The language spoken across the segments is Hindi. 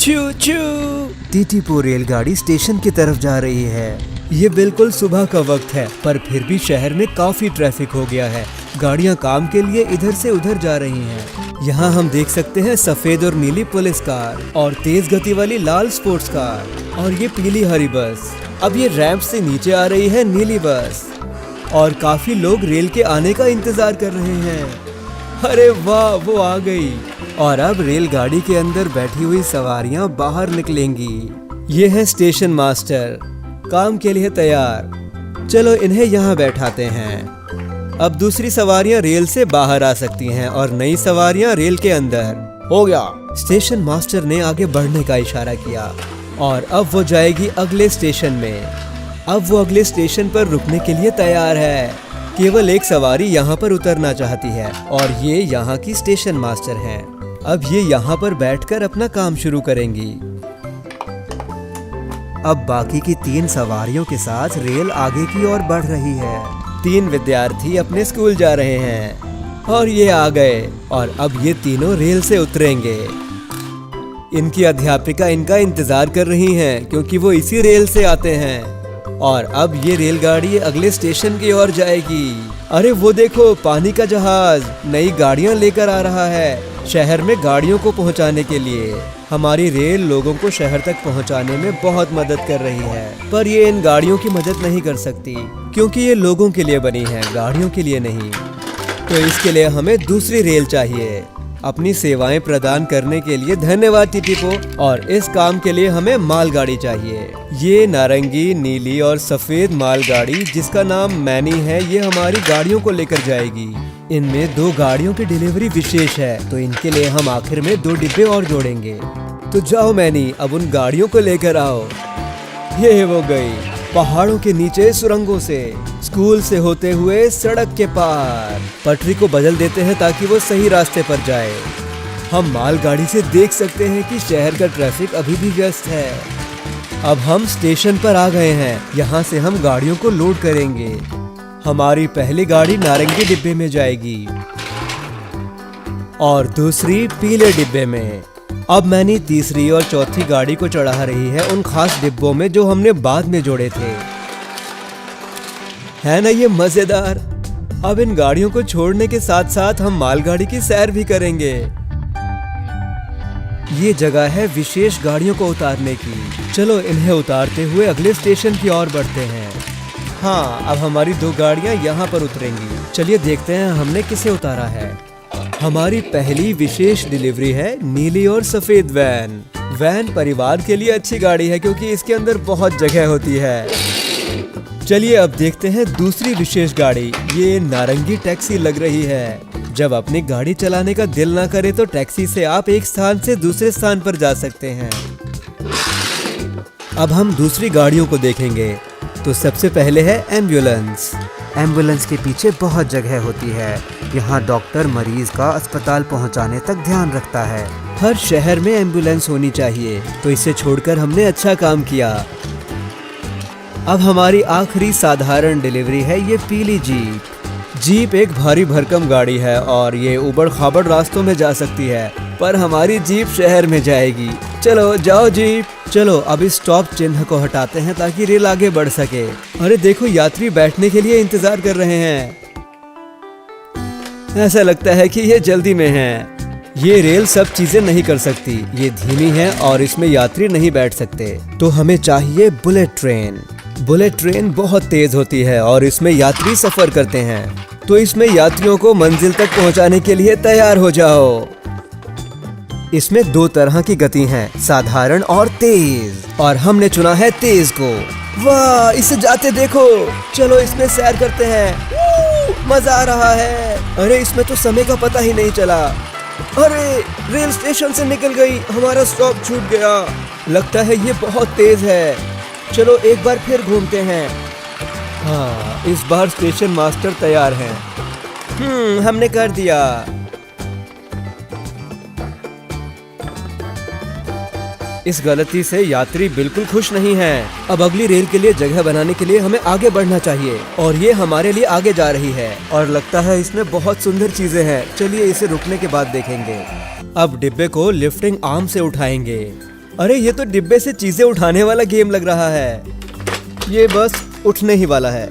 चू चू। टीटीपो रेलगाड़ी स्टेशन की तरफ जा रही है। ये बिल्कुल सुबह का वक्त है, पर फिर भी शहर में काफी ट्रैफिक हो गया है। गाड़ियां काम के लिए इधर से उधर जा रही हैं। यहाँ हम देख सकते हैं सफेद और नीली पुलिस कार और तेज गति वाली लाल स्पोर्ट्स कार और ये पीली हरी बस। अब ये रैंप से नीचे आ रही है नीली बस और काफी लोग रेल के आने का इंतजार कर रहे हैं। अरे वाह, वो आ गई। और अब रेलगाड़ी के अंदर बैठी हुई सवारियां बाहर निकलेंगी। ये है स्टेशन मास्टर, काम के लिए तैयार। चलो इन्हें यहाँ बैठाते हैं। अब दूसरी सवारियां रेल से बाहर आ सकती हैं और नई सवारियां रेल के अंदर। हो गया। स्टेशन मास्टर ने आगे बढ़ने का इशारा किया और अब वो जाएगी अगले स्टेशन में। अब वो अगले स्टेशन पर रुकने के लिए तैयार है। केवल एक सवारी यहाँ पर उतरना चाहती है और ये यहाँ की स्टेशन मास्टर हैं। अब ये यहाँ पर बैठकर अपना काम शुरू करेंगी। अब बाकी की 3 सवारियों के साथ रेल आगे की ओर बढ़ रही है। 3 विद्यार्थी अपने स्कूल जा रहे हैं और ये आ गए और अब ये तीनों रेल से उतरेंगे। इनकी अध्यापिका इनका इंतजार कर रही हैं क्योंकि वो इसी रेल से आते हैं। और अब ये रेलगाड़ी अगले स्टेशन की ओर जाएगी। अरे वो देखो, पानी का जहाज नई गाड़ियां लेकर आ रहा है शहर में गाड़ियों को पहुंचाने के लिए। हमारी रेल लोगों को शहर तक पहुंचाने में बहुत मदद कर रही है, पर ये इन गाड़ियों की मदद नहीं कर सकती क्योंकि ये लोगों के लिए बनी है, गाड़ियों के लिए नहीं। तो इसके लिए हमें दूसरी रेल चाहिए। अपनी सेवाएं प्रदान करने के लिए धन्यवाद टीटीपो। और इस काम के लिए हमें मालगाड़ी चाहिए। ये नारंगी, नीली और सफेद मालगाड़ी जिसका नाम मैनी है, ये हमारी गाड़ियों को लेकर जाएगी। इनमें 2 गाड़ियों की डिलीवरी विशेष है, तो इनके लिए हम आखिर में 2 डिब्बे और जोड़ेंगे। तो जाओ मैनी, अब उन गाड़ियों को लेकर आओ। ये वो गई पहाड़ों के नीचे सुरंगों से, स्कूल से होते हुए सड़क के पार। पटरी को बदल देते हैं ताकि वो सही रास्ते पर जाए। हम मालगाड़ी से देख सकते हैं कि शहर का ट्रैफिक अभी भी व्यस्त है। अब हम स्टेशन पर आ गए हैं। यहाँ से हम गाड़ियों को लोड करेंगे। हमारी पहली गाड़ी नारंगी डिब्बे में जाएगी और दूसरी पीले डिब्बे में। अब मैंने तीसरी और चौथी गाड़ी को चढ़ा रही है उन खास डिब्बों में जो हमने बाद में जोड़े थे। है ना ये मजेदार। अब इन गाड़ियों को छोड़ने के साथ साथ हम मालगाड़ी की सैर भी करेंगे। ये जगह है विशेष गाड़ियों को उतारने की। चलो इन्हें उतारते हुए अगले स्टेशन की ओर बढ़ते हैं। हाँ, अब हमारी 2 गाड़ियां यहाँ पर उतरेंगी। चलिए देखते हैं हमने किसे उतारा है। हमारी पहली विशेष डिलीवरी है नीली और सफेद वैन। वैन परिवार के लिए अच्छी गाड़ी है क्योंकि इसके अंदर बहुत जगह होती है। चलिए अब देखते हैं दूसरी विशेष गाड़ी। ये नारंगी टैक्सी लग रही है। जब अपनी गाड़ी चलाने का दिल ना करे तो टैक्सी से आप एक स्थान से दूसरे स्थान पर जा सकते हैं। अब हम दूसरी गाड़ियों को देखेंगे। तो सबसे पहले है एम्बुलेंस। एम्बुलेंस के पीछे बहुत जगह होती है। यहाँ डॉक्टर मरीज का अस्पताल पहुँचाने तक ध्यान रखता है। हर शहर में एम्बुलेंस होनी चाहिए, तो इसे छोड़कर हमने अच्छा काम किया। अब हमारी आखिरी साधारण डिलीवरी है ये पीली जीप। जीप एक भारी भरकम गाड़ी है और ये उबड़ खाबड़ रास्तों में जा सकती है, पर हमारी जीप शहर में जाएगी। चलो जाओ जीप। चलो अब इस स्टॉप चिन्ह को हटाते हैं ताकि रेल आगे बढ़ सके। अरे देखो, यात्री बैठने के लिए इंतजार कर रहे हैं। ऐसा लगता है कि ये जल्दी में है। ये रेल सब चीजें नहीं कर सकती, ये धीमी है और इसमें यात्री नहीं बैठ सकते। तो हमें चाहिए बुलेट ट्रेन। बुलेट ट्रेन बहुत तेज होती है और इसमें यात्री सफर करते हैं। तो इसमें यात्रियों को मंजिल तक पहुंचाने के लिए तैयार हो जाओ। इसमें 2 तरह की गति है, साधारण और तेज, और हमने चुना है तेज को। वाह, इसे जाते देखो। चलो इसमें सैर करते हैं। मजा आ रहा है। अरे इसमें तो समय का पता ही नहीं चला। अरे रेल स्टेशन से निकल गई, हमारा स्टॉप छूट गया। लगता है ये बहुत तेज है। चलो एक बार फिर घूमते हैं। हाँ, इस बार स्टेशन मास्टर तैयार हैं। हमने कर दिया। इस गलती से यात्री बिल्कुल खुश नहीं हैं। अब अगली रेल के लिए जगह बनाने के लिए हमें आगे बढ़ना चाहिए और ये हमारे लिए आगे जा रही है और लगता है इसमें बहुत सुंदर चीजें हैं। चलिए इसे रुकने के बाद देखेंगे। अब डिब्बे को लिफ्टिंग आर्म से उठाएंगे। अरे ये तो डिब्बे से चीजें उठाने वाला गेम लग रहा है। ये बस उठने ही वाला है।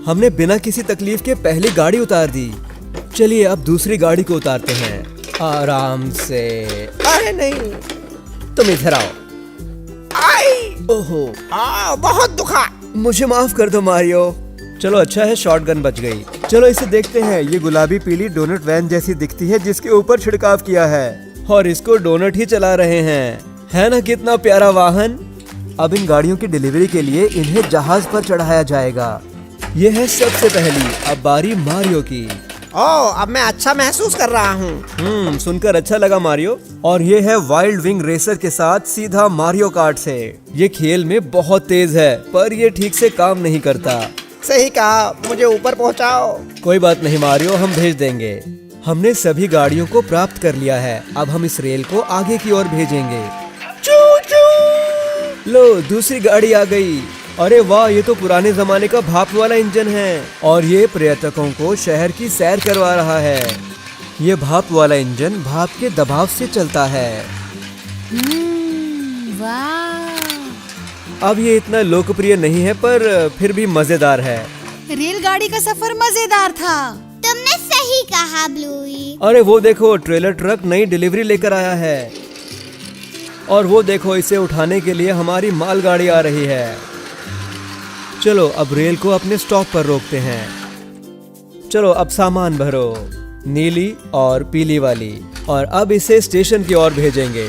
हमने बिना किसी तकलीफ के पहली गाड़ी उतार दी। चलिए अब दूसरी गाड़ी को उतारते हैं आराम से। अरे नहीं, तुम इधर आओ। ओहो, बहुत दुखा। मुझे माफ कर दो मारियो। चलो अच्छा है शॉटगन बच गई। चलो इसे देखते हैं। ये गुलाबी पीली डोनट वैन जैसी दिखती है जिसके ऊपर छिड़काव किया है और इसको डोनट ही चला रहे हैं। है ना कितना प्यारा वाहन। अब इन गाड़ियों की डिलीवरी के लिए इन्हें जहाज पर चढ़ाया जाएगा। ये है सबसे पहली। अब बारी मारियो की। अब मैं अच्छा महसूस कर रहा हूँ। सुनकर अच्छा लगा मारियो। और ये है वाइल्ड विंग रेसर के साथ सीधा मारियो कार्ट से। ये खेल में बहुत तेज है पर ये ठीक से काम नहीं करता। सही कहा, मुझे ऊपर पहुँचाओ। कोई बात नहीं मारियो, हम भेज देंगे। हमने सभी गाड़ियों को प्राप्त कर लिया है। अब हम इस रेल को आगे की ओर भेजेंगे। चू चू। लो दूसरी गाड़ी आ गई। अरे वाह, ये तो पुराने जमाने का भाप वाला इंजन है और ये पर्यटकों को शहर की सैर करवा रहा है। ये भाप वाला इंजन भाप के दबाव से चलता है। वाह। अब ये इतना लोकप्रिय नहीं है पर फिर भी मजेदार है। रेलगाड़ी का सफर मजेदार था। तुमने सही कहा ब्लूई। अरे वो देखो, ट्रेलर ट्रक नई डिलीवरी लेकर आया है। और वो देखो, इसे उठाने के लिए हमारी मालगाड़ी आ रही है। चलो अब रेल को अपने स्टॉप पर रोकते हैं। चलो अब सामान भरो, नीली और पीली वाली। और अब इसे स्टेशन की ओर भेजेंगे।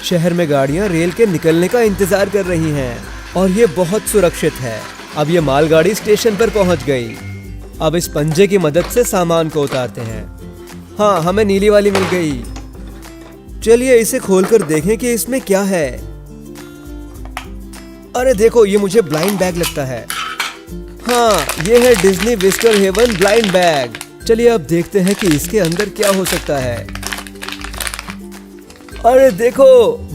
शहर में गाड़ियां रेल के निकलने का इंतजार कर रही हैं और ये बहुत सुरक्षित है। अब ये मालगाड़ी स्टेशन पर पहुंच गई। अब इस पंजे की मदद से सामान को उतारते हैं। हाँ, हमें नीली वाली मिल गई। चलिए इसे खोलकर देखें कि इसमें क्या है। अरे देखो, ये मुझे ब्लाइंड बैग लगता है। हाँ, ये है Disney whisker haven blind bag. चलिए अब देखते हैं कि इसके अंदर क्या हो सकता है। अरे देखो,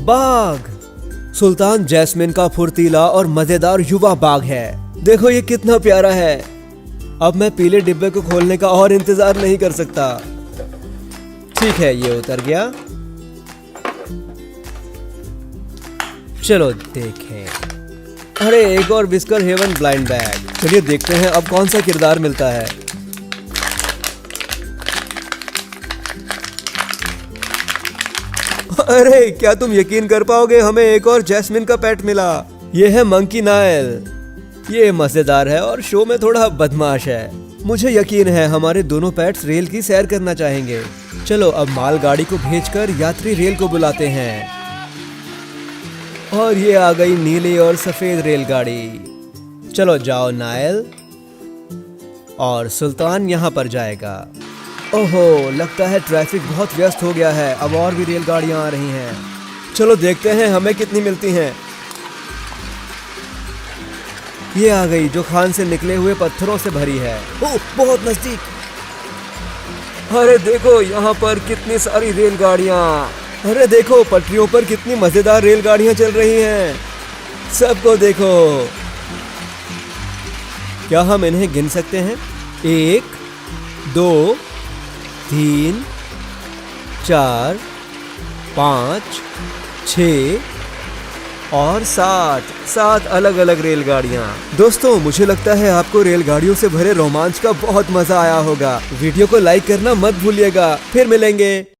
बाघ। सुल्तान जैस्मिन का फुर्तीला और मजेदार युवा बाघ है। देखो ये कितना प्यारा है। अब मैं पीले डिब्बे को खोलने का और इंतजार नहीं कर सकता। ठीक है, ये उतर गया। चलो देखें। अरे एक और विस्कर हेवन ब्लाइंड बैग। चलिए देखते हैं अब कौन सा किरदार मिलता है। अरे क्या तुम यकीन कर पाओगे, हमें एक और जैस्मिन का पेट मिला। ये है मंकी नायल। ये मजेदार है और शो में थोड़ा बदमाश है। मुझे यकीन है हमारे दोनों पेट्स रेल की सैर करना चाहेंगे। चलो अब मालगाड़ी को भेजकर यात्री रेल को बुलाते हैं। और ये आ गई नीली और सफेद रेलगाड़ी। चलो जाओ नायल। और सुल्तान यहाँ पर जाएगा। ओहो, लगता है ट्रैफिक बहुत व्यस्त हो गया है। अब और भी रेलगाड़ियाँ आ रही हैं। चलो देखते हैं हमें कितनी मिलती हैं। ये आ गई जो खान से निकले हुए पत्थरों से भरी है। ओह, बहुत नजदीक। अरे देखो यहाँ पर कितनी सारी रेलगाड़ियाँ। अरे देखो, पटरियों पर कितनी मजेदार रेलगाड़ियां चल रही हैं। सबको देखो। क्या हम इन्हें गिन सकते हैं? 1 2 3 4 5 6 और 7 अलग अलग रेलगाड़ियां। दोस्तों, मुझे लगता है आपको रेलगाड़ियों से भरे रोमांच का बहुत मजा आया होगा। वीडियो को लाइक करना मत भूलिएगा। फिर मिलेंगे।